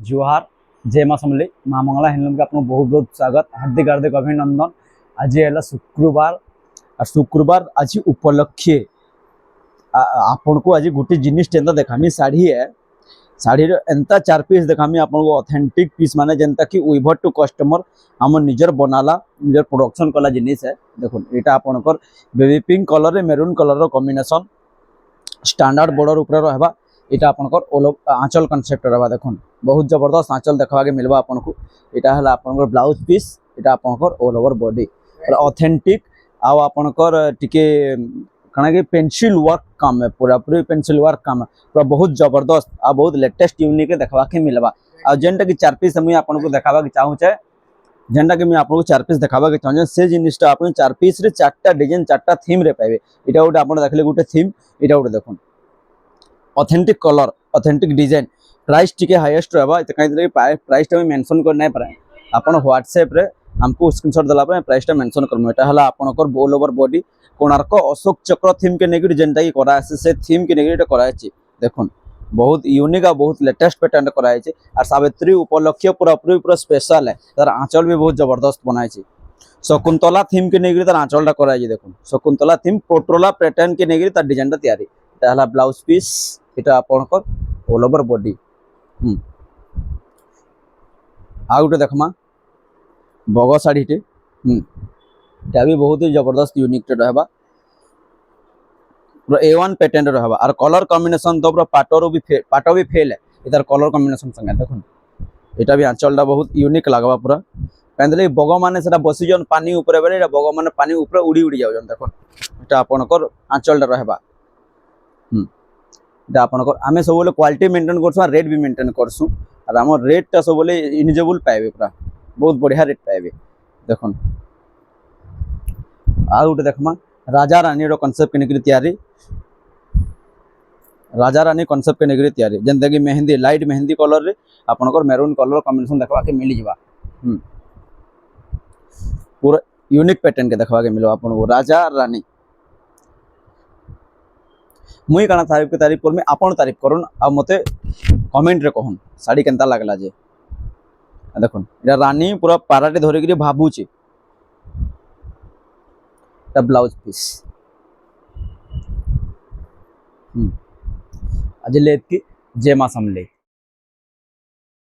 जुहार जय माँ समलेई माँ मंगला हैंडलूम के आपको बहुत बहुत स्वागत हार्दिक हार्दिक अभिनंदन। आज है शुक्रवार और शुक्रवार आज उपलक्षे आपन को आज गोटे जिनिस देखामी साड़ी है। साड़ी एंता 4 पीस देखामी आपको ऑथेंटिक पीस माने जेंता कि वीवर टू कस्टमर आम निजर बनाला निजर प्रोडक्शन कला जिनिस है। देखो यहाँ आपनकर baby pink colour maroon colour combination standard border ऊपर रहबा। यहाँ आपनकर आंचल कॉन्सेप्ट रहा। देखो बहुत जबरदस्त आंचल देखा मिलवा आपको। यहाँ है आपनकर ब्लाउज पीस यहाँ आपनकर ऑल ओवर बॉडी और ऑथेंटिक आपनकर टिके कना कि पेंसिल वर्क काम है पूरा पूरी पेंसिल वर्क काम है पूरा बहुत जबरदस्त आ बहुत लेटेस्ट यूनिक देखा के मिलवा। आ जेनटा कि 4 पीस मुझे आपको देखा चाहूचे जेनटा कि आपको 4 पीस देखा चाहूँ से जिनिसटा आप 4 पीस रे 4टा डिजाइन 4टा थीम रे पाइबे। यहाँ गोटे आप देखले गोटे थीम यहाँ गोटे देखो authentic colour authentic design price टिके हाईएस्ट रहबा कहीं प्राइस टा मेंशन कर नहीं पाए आप व्हाट्सएप रे हमको स्क्रीनशॉट देला प्राइस टा मेंशन करमु। एटा हला आपनकर all over body Konark Ashok चक्र थीम के नेगिर जेनटा कि करा से थीम के नेगिर करा देखो बहुत यूनिक आ बहुत लेटेस्ट पैटर्न करा और सावित्री उपलक्ष्य पूरा पूरी पूरा स्पेशल है। तार आंचल भी बहुत जबरदस्त बनाई शकुंतला थीम के नेगिर तार आंचलटा करा देखो शकुंतला थीम पोट्रोला पैटर्न के नेगिर तार डिजाइनटा तैयारी हला ब्लाउज पीस এটা आपनकर ऑल ओवर बॉडी। आ गोटे देखमा बग शाढ़ीटे এটা भी बहुत ही जबरदस्त यूनिक रहबा पूरा A1 पैटर्न रहबा और कलर कॉम्बिनेशन तो पूरा पाटो भी फेल है इधर कलर कॉम्बिनेशन संगे देखो यहाँ भी आंचलटा बहुत यूनिक लगवा पूरा कहीं बग मैंने से बसी जन पानी ऊपर बेले बग मैंने पानी ऊपर उड़ी उड़ी जाऊन देखो यहाँ आपनकर आंचलटा रहबा। आपनकर आम सब क्वालिटी मेंटेन करसु रेट भी मेंटेन करसु और आम रेटा सब इनिजेबल पाइबे पूरा बहुत बढ़िया रेट पाइबे। देखो आ गोटे देखमा राजा रानी कॉन्सेप्ट के निकली तैयारी राजा रानी कॉन्सेप्ट के निकली तैयारी जेनता कि मेहंदी लाइट मेहंदी कलर रे आपनकर मेरून कलर कॉम्बिनेशन देखा के मिल जावा पूरा यूनिक पैटर्न के देखा के मिलवा आपको राजा रानी। मुई काना तारीफ करमी आपन तारीफ करन आ मते कमेंट रे कहन साड़ी केनता लागला जे देखो इटा रानी पूरा पाराटे धरिक भाबुची ब्लाउज पीस आज लेत की जय माँ समलेई।